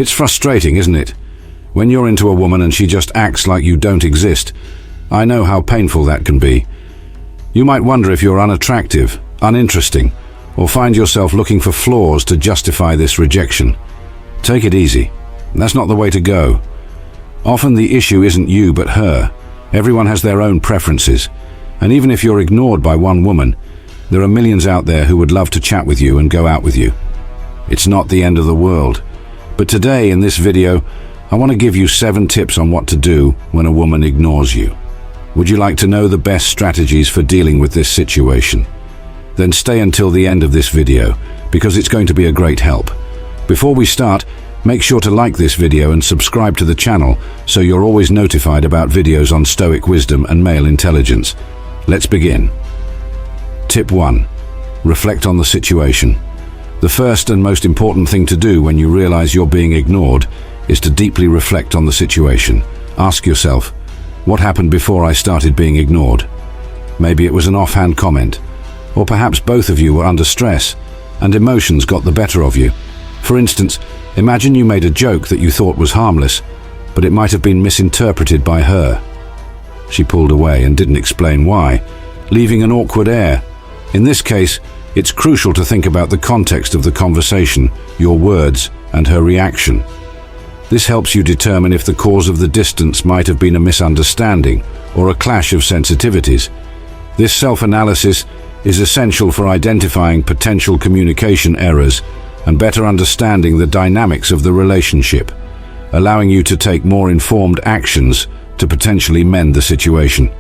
It's frustrating, isn't it? When you're into a woman and she just acts like you don't exist. I know how painful that can be. You might wonder if you're unattractive, uninteresting, or find yourself looking for flaws to justify this rejection. Take it easy. That's not the way to go. Often the issue isn't you but her. Everyone has their own preferences, and even if you're ignored by one woman, there are millions out there who would love to chat with you and go out with you. It's not the end of the world. But today in this video, I want to give you 7 tips on what to do when a woman ignores you. Would you like to know the best strategies for dealing with this situation? Then stay until the end of this video, because it's going to be a great help. Before we start, make sure to like this video and subscribe to the channel so you're always notified about videos on Stoic wisdom and male intelligence. Let's begin. Tip 1. Reflect on the situation. The first and most important thing to do when you realize you're being ignored is to deeply reflect on the situation. Ask yourself, what happened before I started being ignored? Maybe it was an offhand comment, or perhaps both of you were under stress and emotions got the better of you. For instance, imagine you made a joke that you thought was harmless, but it might have been misinterpreted by her. She pulled away and didn't explain why, leaving an awkward air. In this case, it's crucial to think about the context of the conversation, your words, and her reaction. This helps you determine if the cause of the distance might have been a misunderstanding or a clash of sensitivities. This self-analysis is essential for identifying potential communication errors and better understanding the dynamics of the relationship, allowing you to take more informed actions to potentially mend the situation.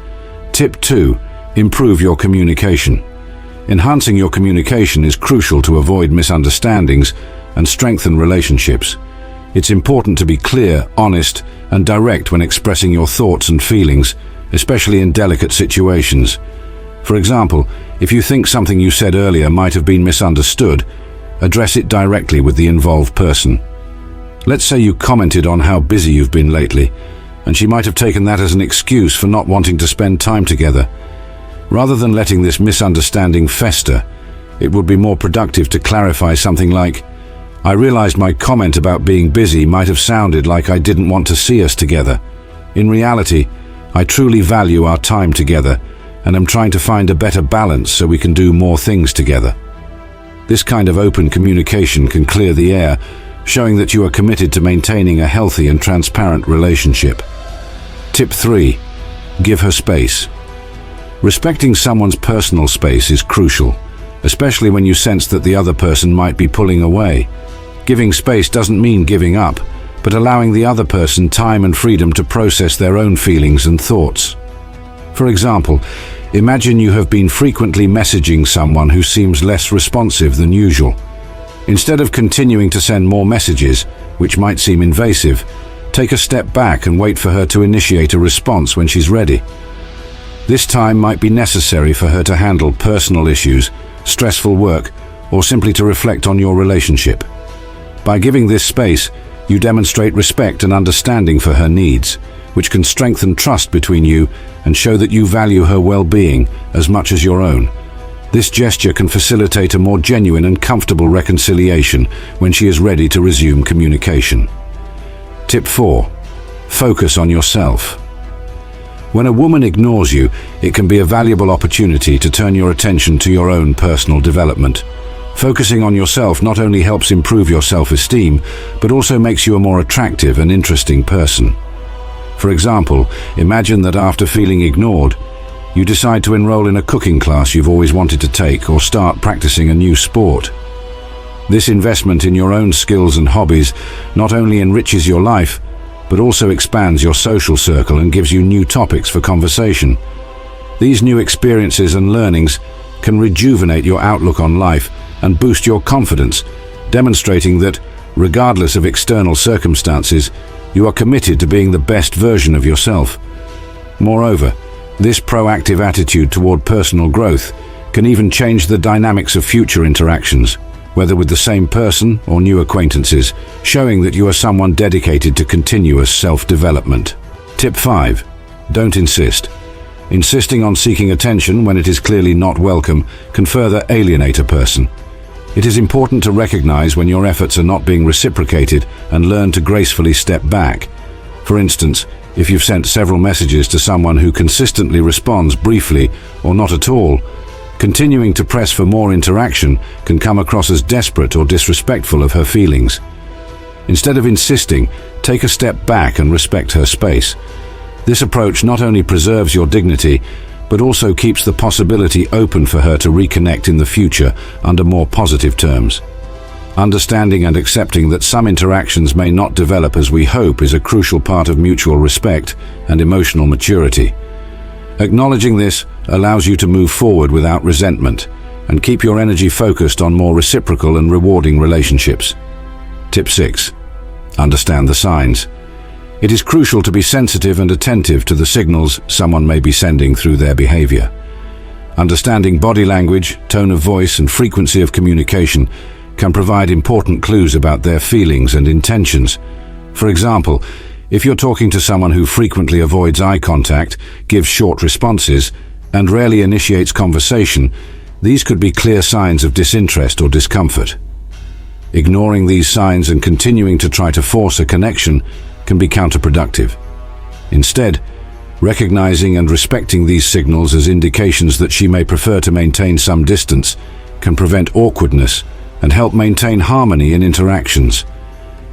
Tip 2. Improve your communication. Enhancing your communication is crucial to avoid misunderstandings and strengthen relationships. It's important to be clear, honest, and direct when expressing your thoughts and feelings, especially in delicate situations. For example, if you think something you said earlier might have been misunderstood, address it directly with the involved person. Let's say you commented on how busy you've been lately, and she might have taken that as an excuse for not wanting to spend time together. Rather than letting this misunderstanding fester, it would be more productive to clarify something like, I realized my comment about being busy might have sounded like I didn't want to see us together. In reality, I truly value our time together, and I'm trying to find a better balance so we can do more things together. This kind of open communication can clear the air, showing that you are committed to maintaining a healthy and transparent relationship. Tip 3. Give her space. Respecting someone's personal space is crucial, especially when you sense that the other person might be pulling away. Giving space doesn't mean giving up, but allowing the other person time and freedom to process their own feelings and thoughts. For example, imagine you have been frequently messaging someone who seems less responsive than usual. Instead of continuing to send more messages, which might seem invasive, take a step back and wait for her to initiate a response when she's ready. This time might be necessary for her to handle personal issues, stressful work, or simply to reflect on your relationship. By giving this space, you demonstrate respect and understanding for her needs, which can strengthen trust between you and show that you value her well-being as much as your own. This gesture can facilitate a more genuine and comfortable reconciliation when she is ready to resume communication. Tip 4. Focus on yourself. When a woman ignores you, it can be a valuable opportunity to turn your attention to your own personal development. Focusing on yourself not only helps improve your self-esteem, but also makes you a more attractive and interesting person. For example, imagine that after feeling ignored, you decide to enroll in a cooking class you've always wanted to take or start practicing a new sport. This investment in your own skills and hobbies not only enriches your life, but also expands your social circle and gives you new topics for conversation. These new experiences and learnings can rejuvenate your outlook on life and boost your confidence, demonstrating that, regardless of external circumstances, you are committed to being the best version of yourself. Moreover, this proactive attitude toward personal growth can even change the dynamics of future interactions, whether with the same person or new acquaintances, showing that you are someone dedicated to continuous self-development. Tip 5. Don't insist. Insisting on seeking attention when it is clearly not welcome can further alienate a person. It is important to recognize when your efforts are not being reciprocated and learn to gracefully step back. For instance, if you've sent several messages to someone who consistently responds briefly or not at all, continuing to press for more interaction can come across as desperate or disrespectful of her feelings. Instead of insisting, take a step back and respect her space. This approach not only preserves your dignity, but also keeps the possibility open for her to reconnect in the future under more positive terms. Understanding and accepting that some interactions may not develop as we hope is a crucial part of mutual respect and emotional maturity. Acknowledging this allows you to move forward without resentment and keep your energy focused on more reciprocal and rewarding relationships. Tip 6. Understand the signs. It is crucial to be sensitive and attentive to the signals someone may be sending through their behavior. Understanding body language, tone of voice, and frequency of communication can provide important clues about their feelings and intentions. For example, if you're talking to someone who frequently avoids eye contact, gives short responses, and rarely initiates conversation, these could be clear signs of disinterest or discomfort. Ignoring these signs and continuing to try to force a connection can be counterproductive. Instead, recognizing and respecting these signals as indications that she may prefer to maintain some distance can prevent awkwardness and help maintain harmony in interactions.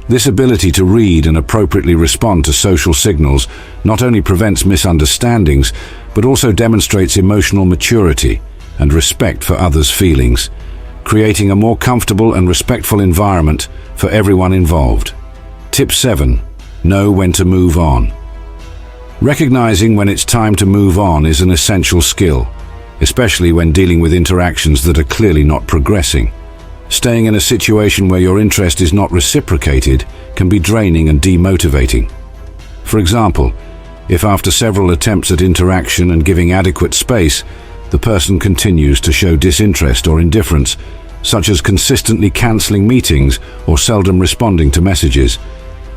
This ability to read and appropriately respond to social signals not only prevents misunderstandings, but also demonstrates emotional maturity and respect for others' feelings, creating a more comfortable and respectful environment for everyone involved. Tip 7. Know when to move on. Recognizing when it's time to move on is an essential skill, especially when dealing with interactions that are clearly not progressing. Staying in a situation where your interest is not reciprocated can be draining and demotivating. For example, if after several attempts at interaction and giving adequate space, the person continues to show disinterest or indifference, such as consistently canceling meetings or seldom responding to messages,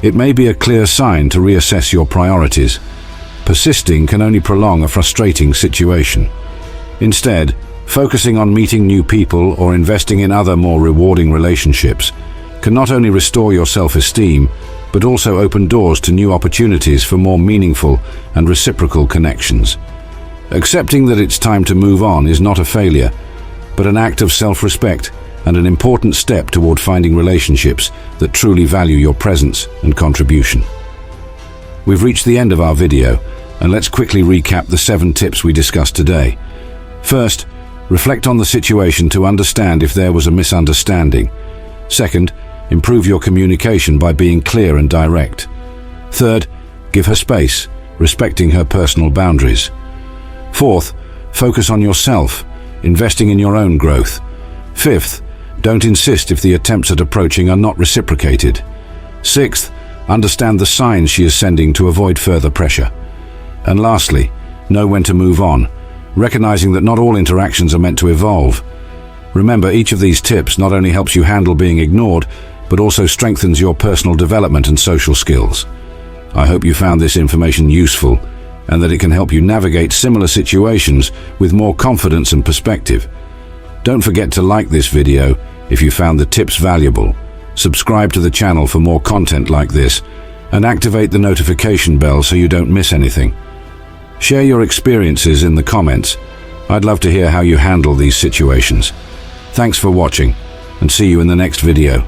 it may be a clear sign to reassess your priorities. Persisting can only prolong a frustrating situation. Instead, focusing on meeting new people or investing in other more rewarding relationships can not only restore your self-esteem, but also open doors to new opportunities for more meaningful and reciprocal connections. Accepting that it's time to move on is not a failure, but an act of self-respect and an important step toward finding relationships that truly value your presence and contribution. We've reached the end of our video, and let's quickly recap the 7 tips we discussed today. First, reflect on the situation to understand if there was a misunderstanding. Second, improve your communication by being clear and direct. Third, give her space, respecting her personal boundaries. Fourth, focus on yourself, investing in your own growth. Fifth, don't insist if the attempts at approaching are not reciprocated. Sixth, understand the signs she is sending to avoid further pressure. And lastly, know when to move on, recognizing that not all interactions are meant to evolve. Remember, each of these tips not only helps you handle being ignored, but also strengthens your personal development and social skills. I hope you found this information useful and that it can help you navigate similar situations with more confidence and perspective. Don't forget to like this video if you found the tips valuable, subscribe to the channel for more content like this, and activate the notification bell so you don't miss anything. Share your experiences in the comments. I'd love to hear how you handle these situations. Thanks for watching, and see you in the next video.